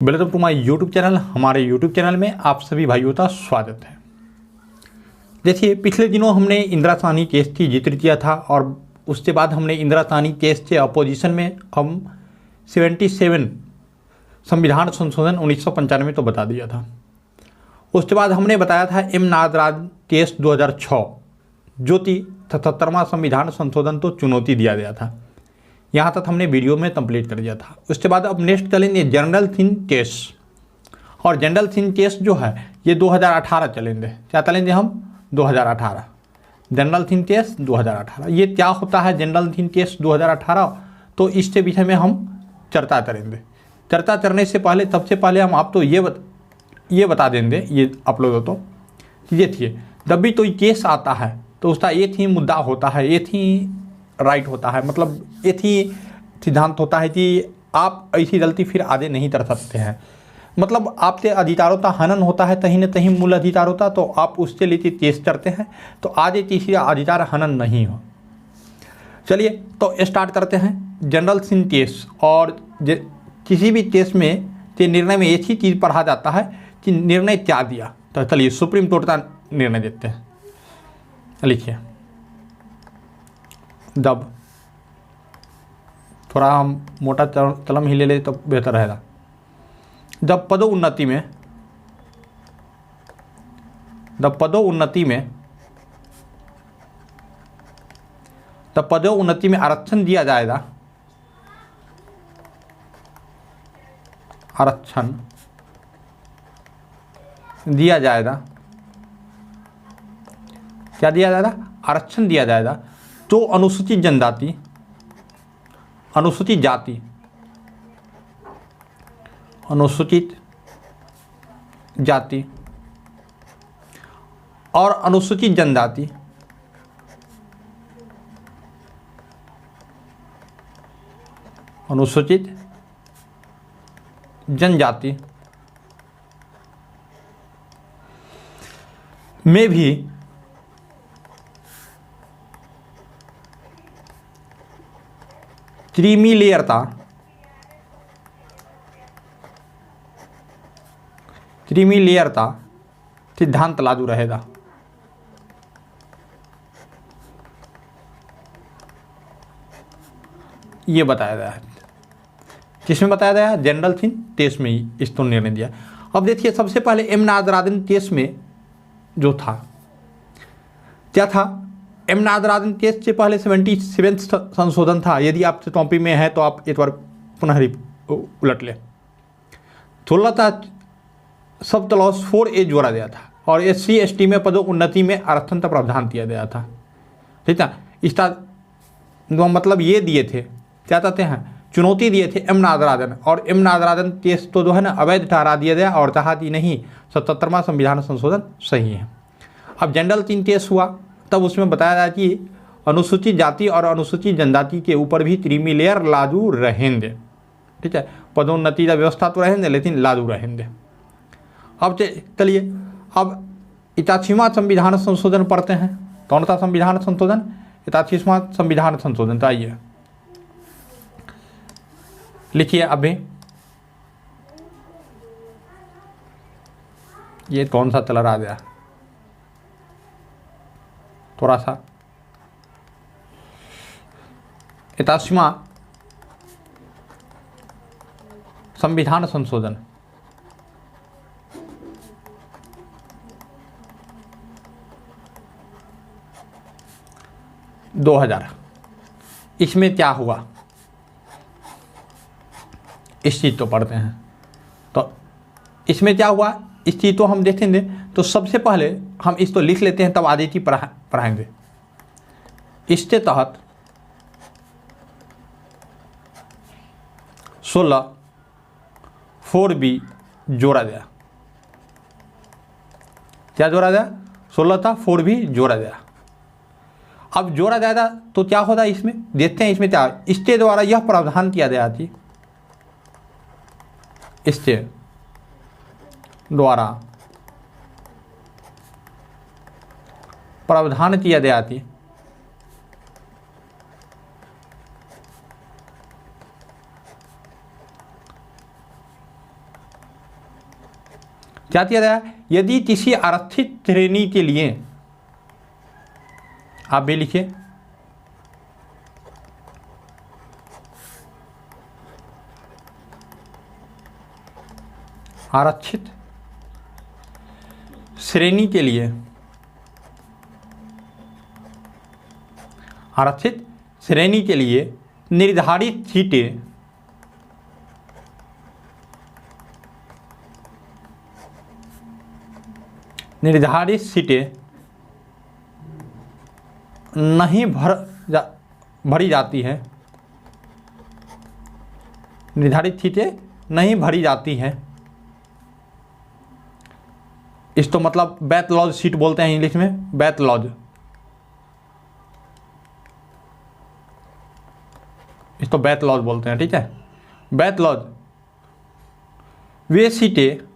Welcome to my YouTube channel. हमारे YouTube channel में आप सभी भाइयों का स्वागत है। देखिए, पिछले दिनों हमने इंदिरा साहनी केस की जिक्र किया था और उसके बाद हमने इंदिरा साहनी केस के अपोजिशन में हम 77 संविधान संशोधन 1995 तो बता दिया था। उसके बाद हमने बताया था एम नागराजन केस 2006 जो कि 77वां संविधान संशोधन तो चुनौती दिया गया था। यहाँ तक हमने वीडियो में कंप्लीट कर दिया था। उसके बाद अब नेक्स्ट चलेंगे जनरल थिन केस, और जनरल थिन केस जो है ये 2018 चलेंगे। क्या चलेंगे हम? 2018 जनरल थिन केस 2018। ये क्या होता है जनरल थिन केस 2018, तो इसके विषय में हम चर्चा करेंगे। चर्चा करने से पहले सबसे पहले हम आपको ये बता देंगे, ये अपलोड हो तो देखिए, जब भी कोई केस आता है तो उसका एक ही मुद्दा होता है, एक ही राइट होता है, मतलब एक ही सिद्धांत होता है कि आप ऐसी गलती फिर आगे नहीं कर सकते हैं। मतलब आपके अधिकारों का हनन होता है कहीं न कहीं मूल अधिकारों का, तो आप उसके लिए केस करते हैं तो आगे किसी अधिकार हनन नहीं हो। चलिए तो स्टार्ट करते हैं जनरल थिन केस। और किसी भी केस में के निर्णय में एक ही चीज़ पढ़ा जाता है कि निर्णय क्या दिया। तो चलिए सुप्रीम कोर्ट का निर्णय देते हैं। लिखिए, जब थोड़ा हम मोटा कलम ही ले ले तो बेहतर रहेगा। जब पदोन्नति में आरक्षण दिया जाएगा, क्या दिया जाएगा? आरक्षण दिया जाएगा तो अनुसूचित जनजाति, अनुसूचित जाति और अनुसूचित जनजाति में भी क्रीमीलेयरता सिद्धांत लागू रहेगा। ये बताया गया है। किसमें बताया गया है? जनरल थिन केस में ही इसको निर्णय दिया। अब देखिए, सबसे पहले एम नागराजन केस में जो था, क्या था? एम नागराजन केस से पहले 77 संशोधन था। यदि आप टॉपिक में है तो आप एक बार पुनः उलट लें। 16 था सब क्लॉज 4A जोड़ा गया था और SC ST में पदोन्नति में आरक्षण का प्रावधान किया गया था। ठीक है, इसका मतलब ये दिए थे, क्या कहते हैं, चुनौती दिए थे एम नागराजन। और एम नागराजन केस तो जो है ना अवैध ठहरा दिया गया और कहा कि नहीं 77वां संविधान संशोधन सही है। अब जनरल थिन केस हुआ तब उसमें बताया जाए कि अनुसूचित जाति और अनुसूचित जनजाति के ऊपर भी क्रीमीलेयर लागू रहेंगे। ठीक है, पदोन्नति का व्यवस्था तो रहेंगे लेकिन लागू रहेंगे। अब चलिए, अब 81वां संविधान संशोधन पढ़ते हैं। कौन सा संविधान संशोधन? 81वां संविधान संशोधन। आइए लिखिए। अभी ये कौन सा कलर आ गया? थोड़ा सा 81वां संविधान संशोधन 2000, इसमें क्या हुआ इस चीज़ तो पढ़ते हैं। तो इसमें क्या हुआ इस चीज़ तो हम देखेंगे। तो सबसे पहले हम इसको लिख लेते हैं, तब आगे की पढ़ाएंगे। इसके तहत 16 4B जोड़ा गया। क्या जोड़ा गया? 16 था 4B जोड़ा गया। अब जोड़ा जाएगा तो क्या होता है इसमें, देखते हैं इसमें क्या। इसके द्वारा यह प्रावधान किया गया थी, इसके द्वारा प्रावधान किया गया थी क्या दिया गया? यदि किसी आरक्षित श्रेणी के लिए, आप भी लिखिए, आरक्षित श्रेणी के लिए, आरक्षित श्रेणी के लिए निर्धारित सीटें नहीं भरी जाती है, निर्धारित सीटें नहीं भरी जाती हैं। इस तो मतलब बैकलॉग सीट बोलते हैं इंग्लिश में, बैकलॉग। इस तो बैकलॉग बोलते हैं, ठीक है। बैकलॉग वे सीटें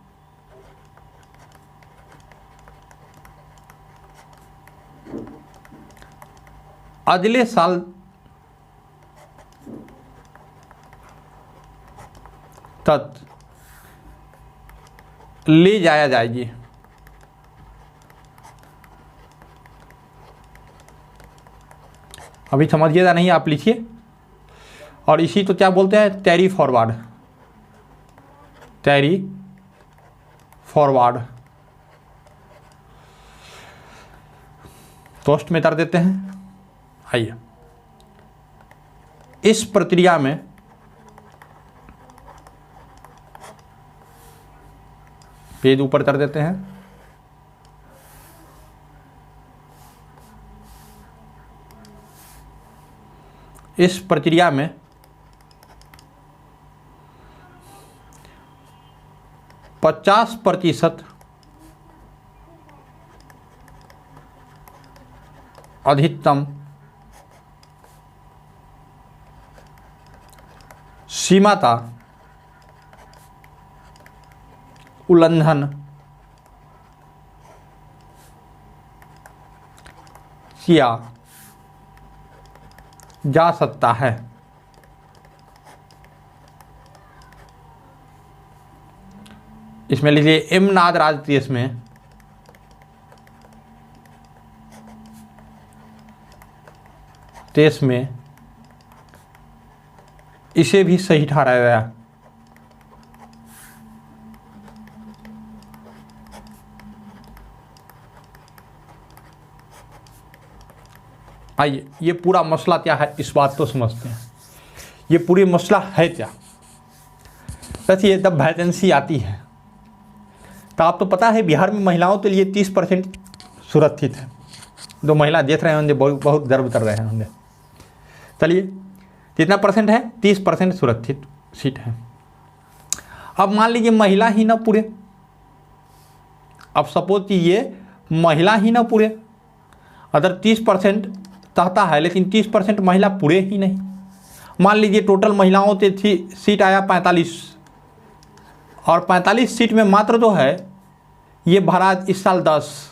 अगले साल तक ले जाया जाएगी। अभी समझिएगा नहीं, आप लिखिए। और इसी तो क्या बोलते हैं, carry forward, carry forward. Toast में कर देते हैं। आइए, इस प्रक्रिया में पेज ऊपर कर देते हैं। इस प्रक्रिया में 50% अधिकतम सीमा का उल्लंघन किया जा सकता है। इसमें लीजिए एम नागराज देश में इसे भी सही ठहराया गया। आइए, ये पूरा मसला क्या है इस बात को समझते हैं। ये पूरी मसला है क्या? देखिए, जब वैकेंसी आती है तो आप तो पता है बिहार में महिलाओं के लिए 30% सुरक्षित है। जो महिला देख रहे होंगे बहुत गर्व कर रहे होंगे। चलिए, कितना परसेंट है? 30% सुरक्षित सीट है। अब मान लीजिए महिला ही ना पूरे, अब सपोज कीजिए महिला ही ना पूरे, अगर 30% चाहता है लेकिन 30% महिला पूरे ही नहीं। मान लीजिए टोटल महिलाओं से सीट आया 45, और 45 सीट में मात्र जो है ये भरा इस साल 10,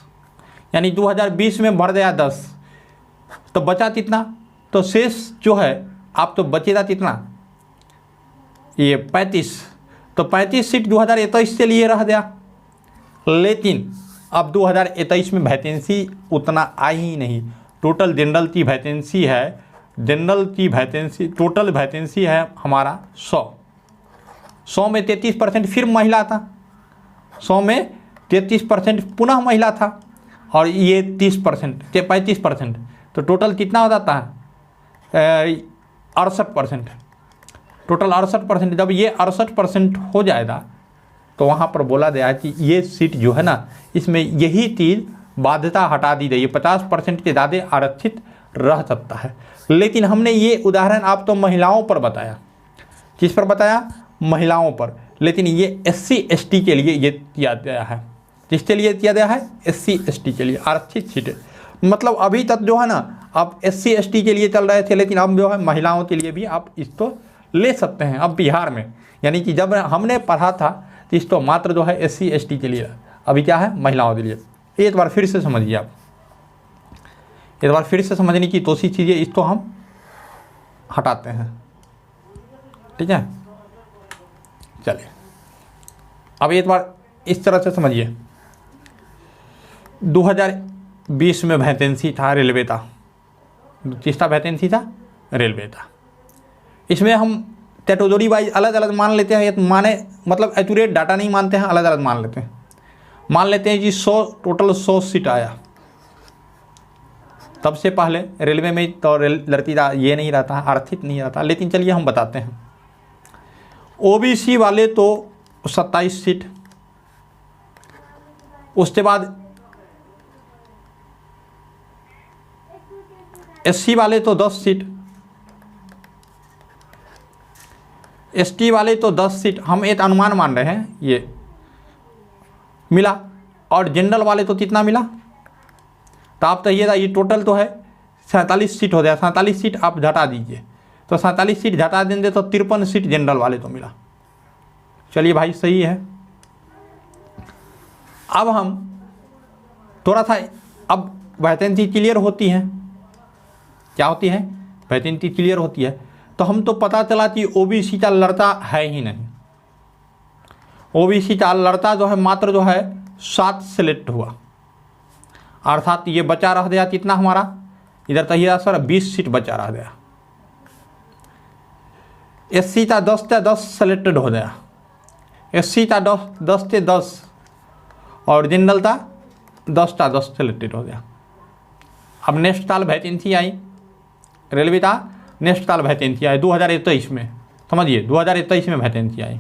यानी 2020 में भर गया 10, तो बचा कितना? तो शेष जो है आप तो बचेगा कितना? ये 35। तो 35 सीट 2023 से लिए रह गया, लेकिन अब 2023 में वैकेंसी उतना आई ही नहीं। टोटल जनरल की वैकेंसी है, जनरल की वैकेंसी टोटल वैकेंसी है हमारा 100 में 33% फिर महिला था, 100 में 33% पुनः महिला था, और ये 30% 35%, तो टोटल कितना हो जाता है? 68%। टोटल 68%। जब ये 68% हो जाएगा तो वहाँ पर बोला गया कि ये सीट जो है ना, इसमें यही चीज़ बाध्यता हटा दी गई है, 50% के ज़्यादा आरक्षित रह सकता है। लेकिन हमने ये उदाहरण आप तो महिलाओं पर बताया। किस पर बताया? महिलाओं पर। लेकिन ये SC ST के लिए ये किया गया है। किसके लिए किया गया है? SC ST के लिए आरक्षित सीटें। मतलब अभी तक जो है ना आप SC ST के लिए चल रहे थे, लेकिन अब जो है महिलाओं के लिए भी आप इसको ले सकते हैं अब बिहार में। यानी कि जब हमने पढ़ा था तो इसको मात्र जो है SC ST के लिए, अभी क्या है? महिलाओं के लिए। एक बार फिर से समझिए आप, एक बार फिर से समझने की कोशिश कीजिए। इसको हम हटाते हैं, ठीक है। चलिए, अब एक बार इस तरह से समझिए, 2020 में वैकेंसी था रेलवे का, किसका वैकेंसी था? रेलवे का। इसमें हम कैटेगरी वाइज अलग अलग मान लेते हैं, ये माने मतलब एक्यूरेट डाटा नहीं मानते हैं, अलग अलग मान लेते हैं। मान लेते हैं जी 100 टोटल 100 सीट आया। तब से पहले रेलवे में तो लड़की ये नहीं रहता, आर्थिक नहीं रहता, लेकिन चलिए हम बताते हैं। ओबीसी वाले तो 27 सीट, उसके बाद एससी वाले तो 10 सीट, एसटी वाले तो 10 सीट, हम एक अनुमान मान रहे हैं ये मिला। और जनरल वाले तो कितना मिला? तो आप तो ये टोटल तो है 47 सीट हो गया। 47 सीट आप घटा दीजिए, तो 47 सीट घटा देंगे तो 53 सीट जनरल वाले तो मिला। चलिए भाई सही है। अब हम थोड़ा सा, अब वैकेंसी क्लियर होती है, क्या होती है? वैकेंसी क्लियर होती है। तो हम तो पता चला कि ओबीसी का लड़का है ही नहीं। ओबीसी का लड़का जो है मात्र जो है 7 सेलेक्ट हुआ, अर्थात ये बचा रह गया कितना हमारा? इधर तहिया सर 20 सीट बचा रह गया। एससी का 10 सेलेक्टेड हो गया, एससी का 10 और जनरल का 10 सेलेक्टेड हो गया। अब नेक्स्ट साल वैकेंसी आई रेलवे का, नेक्स्ट साल वैकेंसी आई 2023 में, समझिए 2023 में वैकेंसी आई।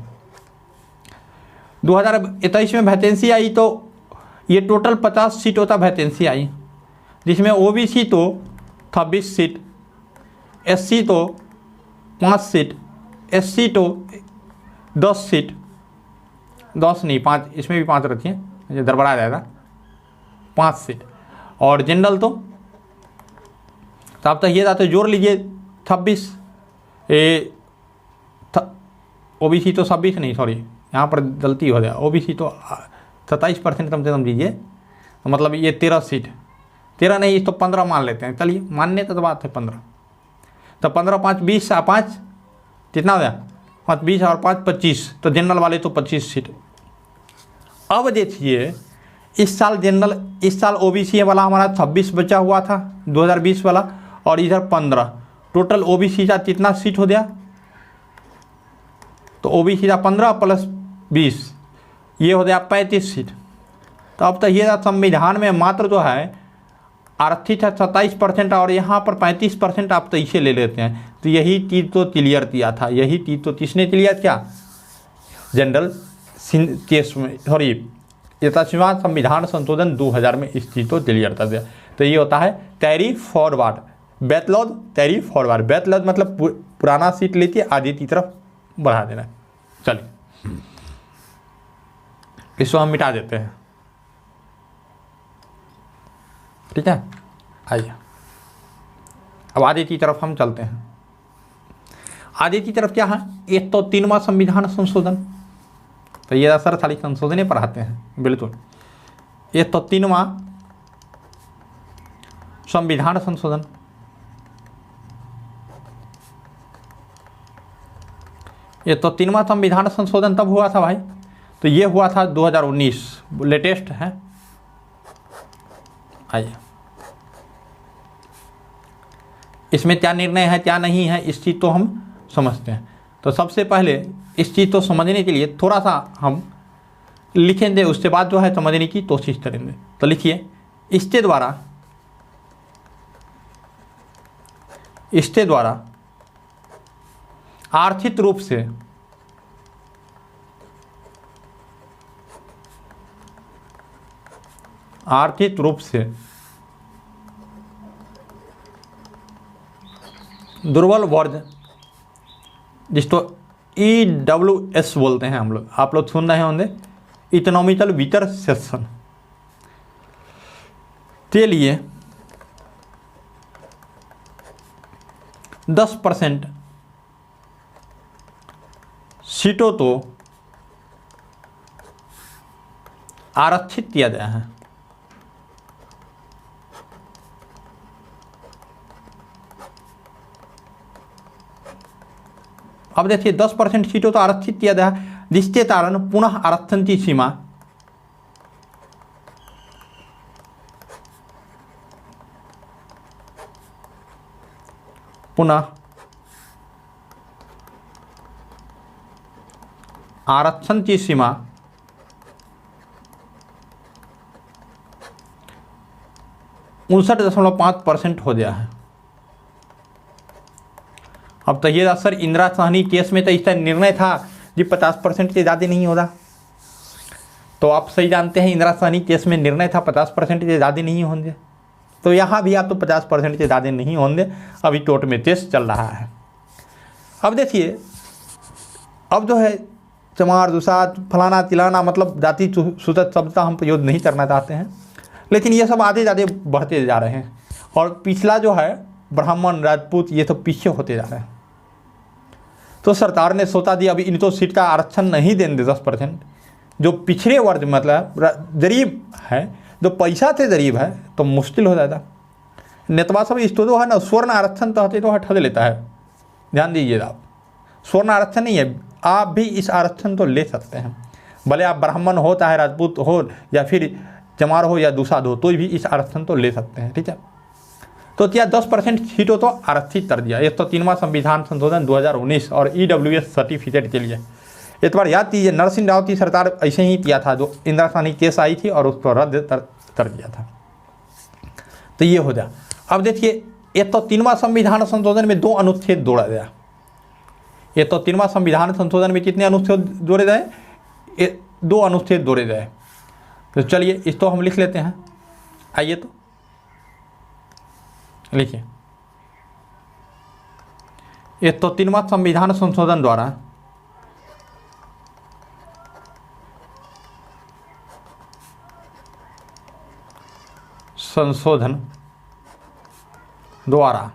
2023 में वैकेंसी आई तो ये टोटल 50 सीटों का वैकेंसी आई, जिसमें ओबीसी तो 26 सीट, एससी तो 5 सीट, एससी तो 10 सीट, 10 नहीं 5, इसमें भी 5 रखिए, मुझे गड़बड़ा जाएगा, 5 सीट। और जनरल तो आप तो ये जाते जोड़ लीजिए 26, ओबीसी तो 26 नहीं, सॉरी यहाँ पर गलती हो गया, ओबीसी तो 27% कम से कम दीजिए, तो मतलब ये 13 सीट, 13 नहीं इस तो 15 मान लेते हैं, चलिए मानने तो बात है 15। तो 15 5 20 5 कितना हो गया? 5 20 और 5 25, तो जनरल वाले तो 25 सीट। अब देखिए इस साल जनरल, इस साल ओबीसी वाला हमारा 26 बचा हुआ था 2020 वाला, और इधर 15, टोटल ओबीसी का कितना सीट हो गया? तो ओबीसी का 15 प्लस 20 ये हो गया 35 सीट। तो अब तो ये संविधान में मात्र जो है आरक्षित है 27% और यहाँ पर 35% आप तो इसे ले लेते हैं। तो यही चीज़ तो क्लियर किया था, यही चीज़ तो किसने क्लियर किया? जनरल केस में, सॉरी यथाशीमा संविधान संशोधन 2000 में इस चीज़ को क्लियर कर दिया। तो ये होता है carry forward, backlog carry forward. Backlog मतलब पुराना सीट लेके आगे की तरफ बढ़ा देना। चलिए इसको हम मिटा देते हैं, ठीक है। आइए अब आगे की तरफ हम चलते हैं। आगे की तरफ क्या है? 103वां संविधान संशोधन। तो ये सर खाली संशोधन पढ़ाते हैं, बिल्कुल 103वां संविधान संशोधन। ये तो 3वां संविधान संशोधन तब हुआ था भाई, तो ये हुआ था 2019, लेटेस्ट है। आइए इसमें क्या निर्णय है क्या नहीं है इस चीज़ तो हम समझते हैं। तो सबसे पहले इस चीज़ को समझने के लिए थोड़ा सा हम लिखेंगे, उसके बाद जो है समझने की कोशिश करेंगे। तो लिखिए, इसके द्वारा आर्थिक रूप से दुर्बल वर्ग, जिसको EWS बोलते हैं हम लोग, आप लोग सुन रहे होंगे, इकोनॉमिकल वीकर सेक्शन के लिए 10% सीटों तो आरक्षित किया गया है। अब देखिए 10% सीटों तो आरक्षित किया गया है, जिसके कारण पुनः आरक्षण की सीमा पुनः आरक्षण की सीमा (59.5% हो गया है। अब तो ये सर इंदिरा साहनी केस में तो इसका निर्णय था जी 50% से ज़्यादा नहीं होगा, तो आप सही जानते हैं इंदिरा साहनी केस में निर्णय था 50% से ज़्यादा नहीं होंगे, तो यहाँ भी आप तो 50% से ज़्यादा नहीं होंगे। अभी कोर्ट में केस चल रहा है। अब देखिए, अब जो है चमार दुसात फलाना तिलाना, मतलब जाति सूचक शब्द का हम प्रयोग नहीं करना चाहते हैं, लेकिन ये सब आधे ज़्यादा बढ़ते जा रहे हैं और पिछला जो है ब्राह्मण राजपूत ये सब पीछे होते जा रहे हैं। तो सरकार ने सोचा दी अभी इनको सीट का आरक्षण नहीं देंगे 10%। जो पिछड़े वर्ग मतलब गरीब है, जो पैसा से गरीब है, तो मुश्किल हो जाएगा। नेतवा सब इस तो जो है ना स्वर्ण आरक्षण तो हटे तो हटा लेता है, ध्यान दीजिएगा आप, स्वर्ण आरक्षण नहीं है, आप भी इस आरक्षण तो ले सकते हैं, भले आप ब्राह्मण हो चाहे राजपूत हो या फिर चमार हो या दूसरा हो, तो भी इस आरक्षण तो ले सकते हैं, ठीक है। तो क्या 10% सीटों तो आरक्षित कर दिया। 103वां संविधान संशोधन 2019 और EWS सर्टिफिकेट के लिए एक बार याद कीजिए, नरसिंह राव की सरकार ऐसे ही किया था, जो इंदिरा साहनी केस आई थी और उसको रद्द कर दिया था। तो ये हो गया। अब देखिए 103वां संविधान संशोधन में 2 अनुच्छेद जोड़ा गया। 103वां संविधान संशोधन में कितने अनुच्छेद जोड़े गए? 2 अनुच्छेद जोड़े गए। तो चलिए इसको हम लिख लेते हैं, आइए तो लिखिए। 103वां संविधान संशोधन द्वारा संशोधन द्वारा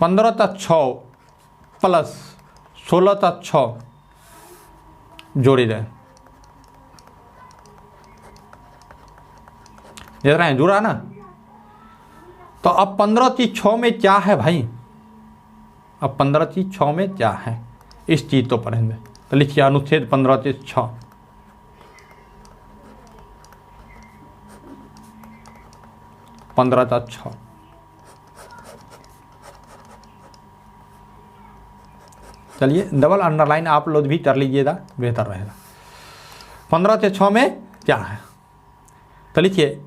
15/6 प्लस 16/6 जोड़ी जाए, देख रहे हैं जुड़ा ना। तो अब 15/6 में क्या है भाई? अब 15/6 में क्या है, इस चीज तो पढ़ेंगे। तो लिखिए अनुच्छेद 15/6। चलिए डबल अंडरलाइन आप लोग भी कर लीजिएगा, बेहतर रहेगा। 15/6 में क्या है? तो लिखिए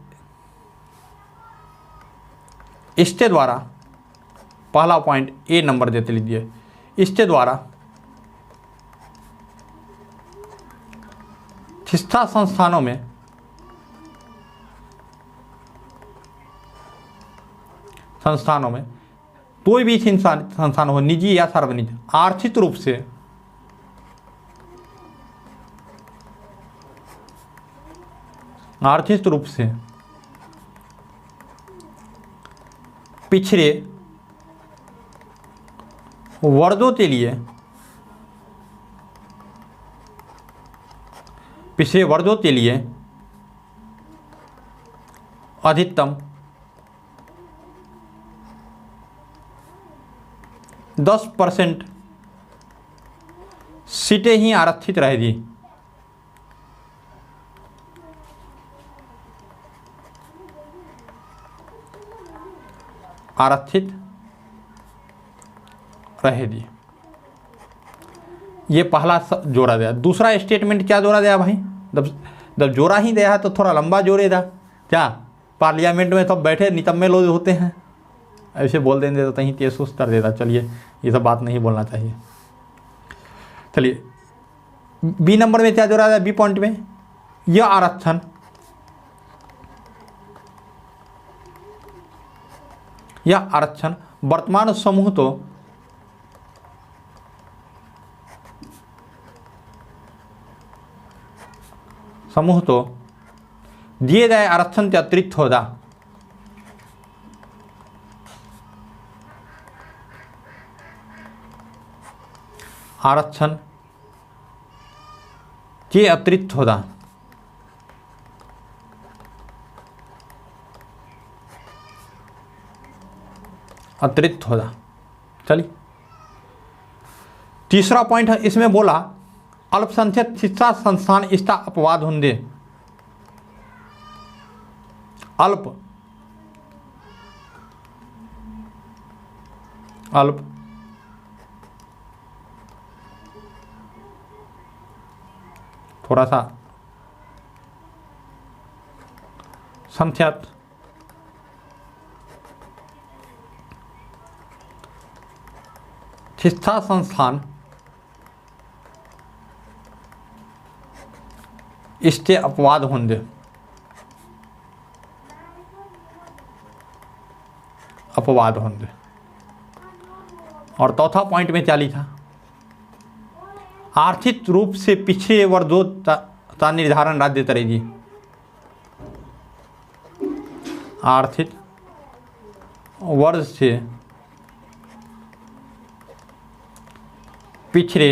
इसके द्वारा, पहला पॉइंट ए नंबर देते लीजिए, इसके द्वारा शिक्षा संस्थानों में कोई भी संस्थान हो, निजी या सार्वजनिक, आर्थिक रूप से पिछड़े वर्गों के लिए अधिकतम 10% सीटें ही आरक्षित रहेगी। आरक्षित रहेगी, ये पहला जोड़ा गया। दूसरा स्टेटमेंट क्या जोड़ा गया भाई? जब जोड़ा ही गया है तो थोड़ा लंबा जोड़ेगा क्या? पार्लियामेंट में सब बैठे नितम्मे लोग होते हैं, ऐसे बोल देंगे तो कहीं केस उस कर देता। चलिए ये सब बात नहीं बोलना चाहिए। चलिए बी नंबर में क्या जोड़ा गया? बी पॉइंट में यह आरक्षण वर्तमान समूह तो दिए गए आरक्षण के अतिरिक्त होगा। आरक्षण के अतिरिक्त होगा। चलिए तीसरा पॉइंट है, इसमें बोला अल्पसंख्यक शिक्षा संस्थान इसका अपवाद होंगे। अल्प थोड़ा सा संख्यक शिक्षा संस्थान इससे अपवाद होंगे। अपवाद होंगे। और चौथा पॉइंट में क्या लिखा? आर्थिक रूप से पिछड़े वर्गों का निर्धारण राज्य करेगी। आर्थिक वर्ग से पिछड़े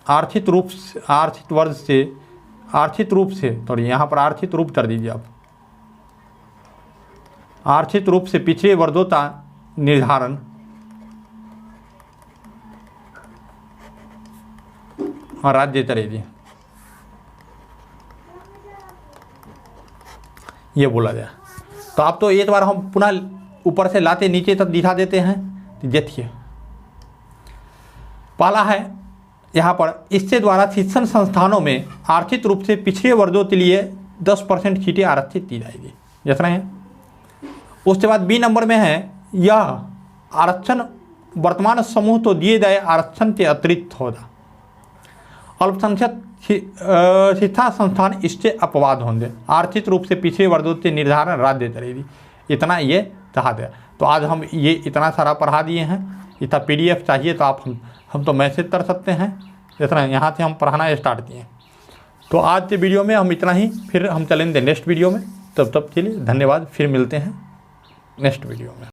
आर्थिक रूप से सॉरी यहाँ पर आर्थिक रूप कर दीजिए आप। आर्थिक रूप से पिछड़े वर्गों का निर्धारण राज्य करेगी, ये बोला गया। तो आप तो एक बार हम पुनः ऊपर से लाते नीचे तक दिखा देते हैं। देखिए पहला है यहाँ पर, इससे द्वारा शिक्षण संस्थानों में आर्थिक रूप से पिछड़े वर्गों के लिए 10% सीटें आरक्षित की जाएगी। जैसा है। उसके बाद बी नंबर में है, यह आरक्षण वर्तमान समूह तो दिए गए आरक्षण के अतिरिक्त होगा। अल्पसंख्यक शिक्षा संस्थान इससे अपवाद होंगे। आर्थिक रूप से पिछड़े वर्गों के निर्धारण राज्य करेगी। इतना ये कहा गया। तो आज हम ये इतना सारा पढ़ा दिए हैं। इतना PDF चाहिए तो आप हम तो मैसेज कर सकते हैं। इतना यहाँ से हम पढ़ाना स्टार्ट किए। तो आज के वीडियो में हम इतना ही, फिर हम चलेंगे नेक्स्ट वीडियो में। तब के लिए धन्यवाद। फिर मिलते हैं नेक्स्ट वीडियो में।